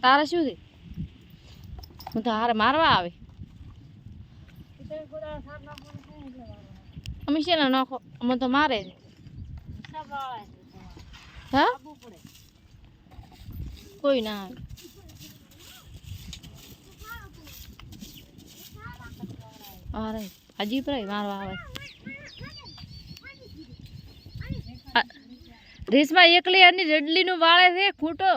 તારે શું છે? હું તો હારે મારવા આવે. અમે છે ને નાખો અમે તો મારે છે. હા કોઈ ના આવે. અરે હજી પ્રાય મારવા આવે. રેસમાં એકલી અને રડલીનું વાળે છે ખૂટો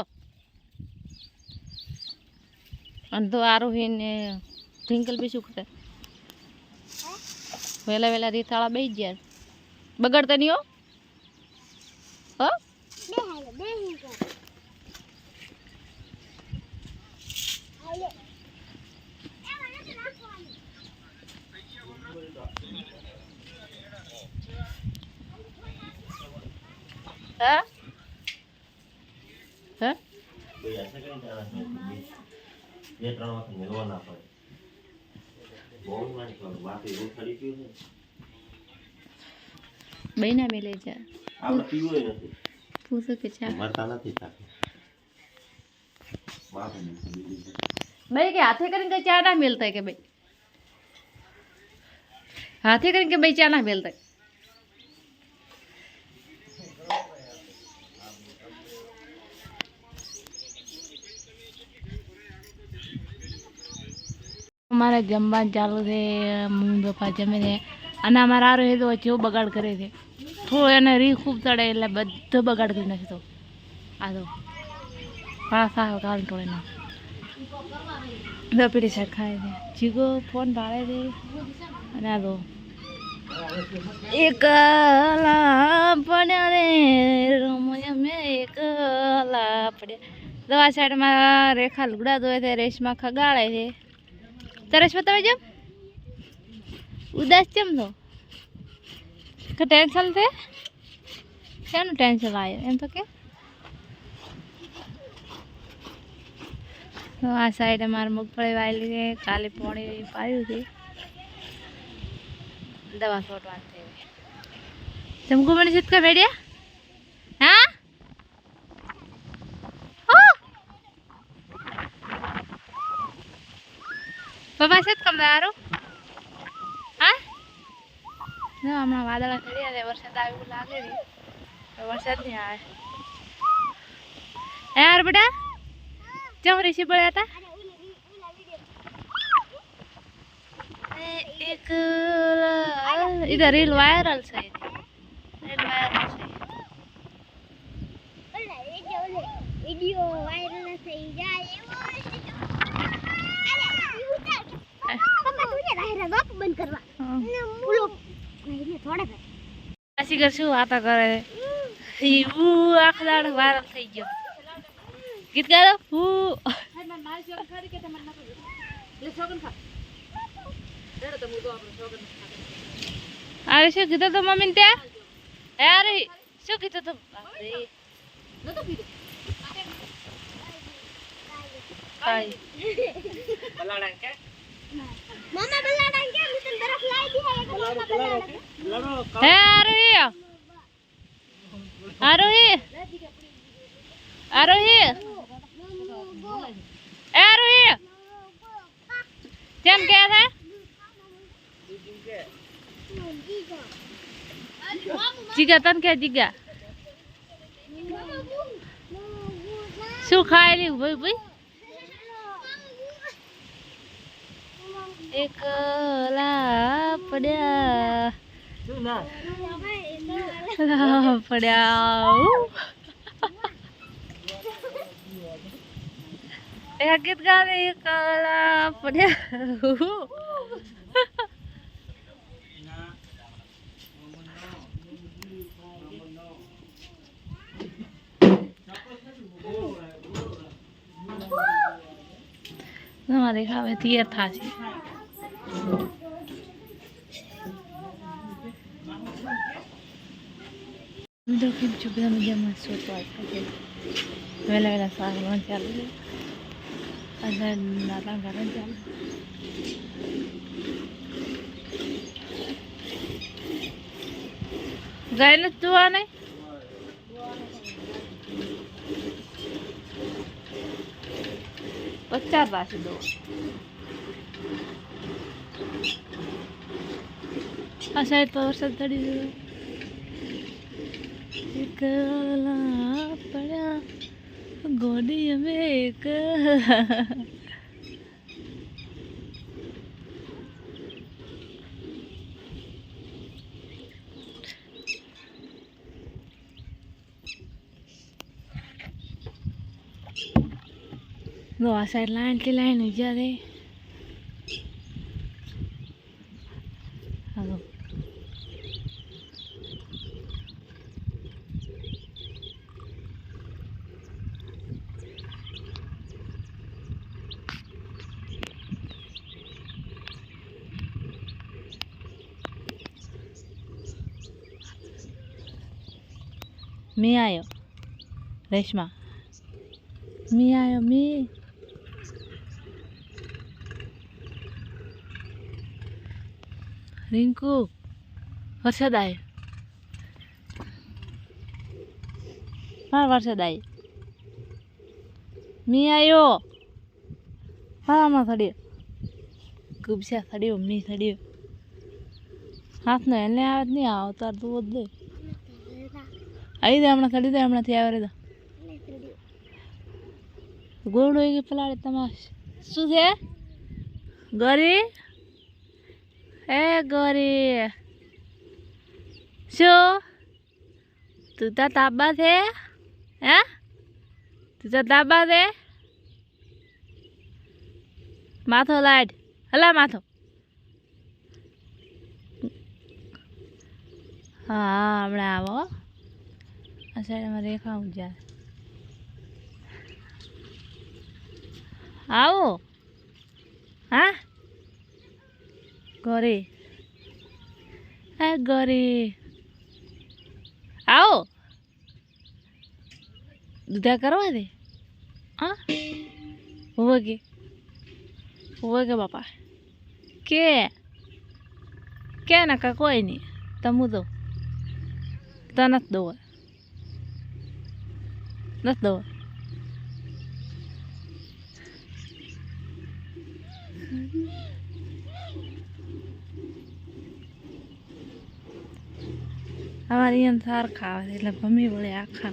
અને તો આરોહીને ઢીંકલ બી શું કરે વેલા વેલા રીતાળા બેસી ગયા બગડતા નહીં હો હા હા બહેના મેલે છે પૂછો કે ચા ભાઈ કે હાથે કરીને કઈ ચા ના મેલતા કે ભાઈ હાથે કરીને કે ભાઈ ચા ના મેલતા અમારે જમવાનું ચાલુ છે મમ્મી પપ્પા જમે છે અને અમારા આરો એ તો જેવો બગાડ કરે છે થોડો એને રી ખૂબ ચડે એટલે બધો બગાડ કરી નાખે તો આ તો હા સાવ કાલ ટોળે ના દપીડી શાક ખાય છે જીગો ફોન ભાડે છે અને આ તો એકલા પડ્યા રે રમોયા મેં એકલા પડ્યા દવા સાઈડમાં રેખા લુગડા ધોય છે રેશમાં ખગાડે છે તરસ તમે જેમ ઉદાસ કેમ છો કે ટેન્શન છે શેનું ટેન્શન આવ્યું એમ તો કે આ સાઈડે મારે મગફળી વાયેલી છે કાલે પાણી પાયું છે દવા છોટવાની છે જમકુ મને સિતકા બેડ્યા હા પપ્પા છે કમ દારો હા હમણાં વાદળા ચડ્યા છે વરસાદ આવ્યું લાગે છે વરસાદ નહીં આવે યાર બેટા ચમ ઋષિ પડ્યા હતા એક इधर रील वायरल છે रील वायरल છે વિડિયો વાયરલ થઈ જાય શું વાતા કરે આખા દાડો વાયરલ થઈ ગયો ગીત ગાડો અરે શું કીધું તો મમ્મી ત્યાં અરે શું કીધું તું मामा बल्लाडा के मिशन तरफ लाई दी है एक मामा बल्लाडा है आरोही आरोही आरोही કેમ કે છે જીગા તન કે જીગા શું ખાયેલી ભાઈ ભાઈ એકલા પડ્યા પડ્યા એક ગીત ગાવે એકલા પડ્યા તમારે ખાવે તૈયાર થાશે Udah kita coba meja masuk aja. Wela sahabat jalan. Ada datang jalan. Gaya tua nih. 50 પાસે દો આ સાઈડ પર વરસાદ પડી ગયો એકલા પડ્યા ગોડી અમે એક નો આ સાઈડ લાઈન થી લાઈન ઉજા દે હાલો मी आयो रेशमा मी आयो मी रिंकू वरसाद आयो हाँ वरसाद आयो मी आयो हाँ हमें थड़ी खूब से थड़ी मी थड़ी हाथ ने एने आवत नहीं आओ तार तू वो दे आई दे हमने थड़ी दे हमने थी आवरे दा गोड़ो के पलाड़े तमाश शू थे गरी ए गरी शू तू ता ताबा थे हैं तू ता ताबा थे माथो लाइट हला माथो हाँ हमने आवो आ साइड में रेखा उजा आओ हाँ गरी ए गरी आओ दूधा करवा दे हाँ हुआ के बापा के ना का कोई नहीं तमु दो तनत दो नत दो हमारी अंसार खावा એટલે ભમી વળે આખા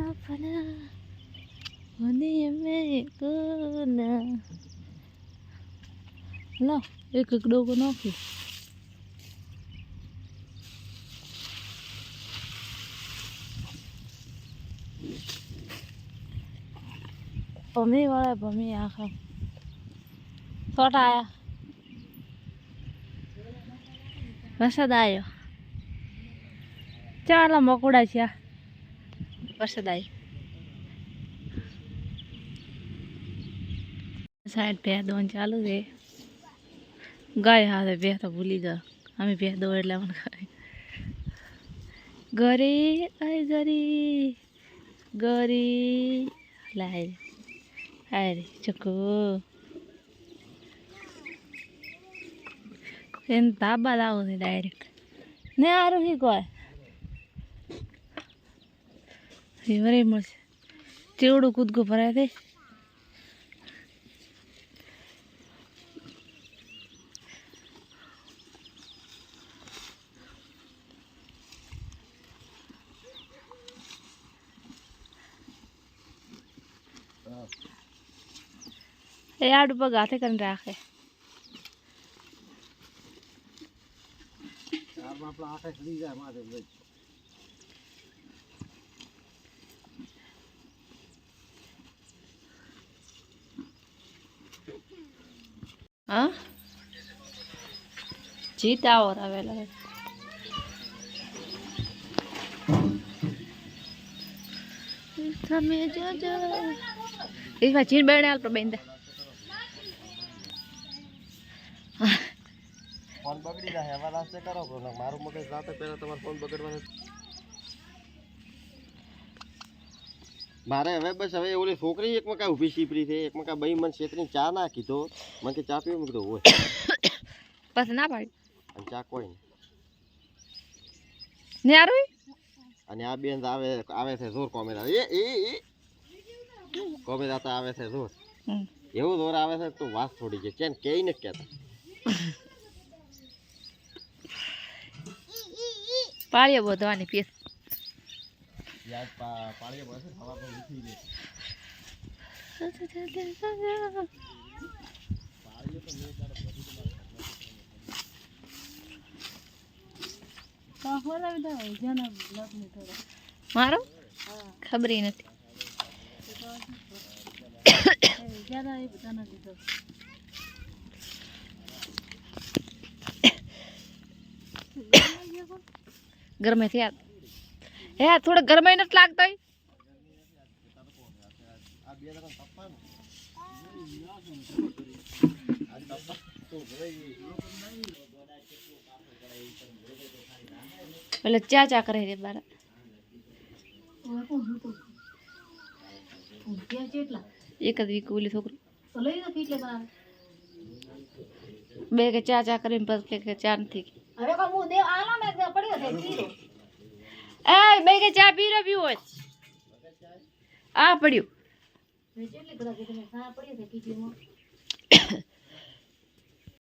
આપના મને મે કોના લો એક ડોકો નાખી ભમી વળે ભમી આખા છોટા આયા वरसाद आयो चाला मकोड़ा छे वरसाद आयो साइड पे दोन चालू है गाय हाथ पे तो भूली गया हमें पे दो એટલે મને गरी आई गरी गरी लाई आई चको एन ताबा लाओ थे डायरेक्ट ने आरो ही कोई वरे मस चेवड़ो कूद को भराए थे ए आड़ पर गाथे कर राखे आपला आठे खड़ी जाए मारे भाई हाँ जीता और आवेला समय जो जो इस बार चीन बैठने आल पर बेंदे फोन बगड़ी जाए हवा रास्ते करो को मारो मगज जाते पहले तुम्हारा फोन बगड़વાનો मारे હવે બસ હવે ઓલી છોકરી એક મકા ઊભી સીપરી છે એક મકા બઈ મન છેતરી ચા ના કીધો મને કે ચા પીવું કીધું હોય બસ ના પાડી અને ચા કોઈ ને આરોઈ અને આ બેન આવે છે જોર કોમેડા એ કોમેડા તો આવે છે જોર એવું જોર આવે છે તું વાત થોડી છે કેમ કે ને કહેતા પાળીએ બોધવાની પીસ યાદ પાળીએ બોધે હવા પર ઉઠી ગઈ મારો ખબર નથી ગરમે થી હે થોડો ગરમે નથી લાગતો એટલે ચા કરે રે બાર એક જ વીક ઓલી છોકરી બે કે ચા કરીને પછી કે ચા નથી એ બે કે ચા પી રહ્યો હોય આ પડ્યું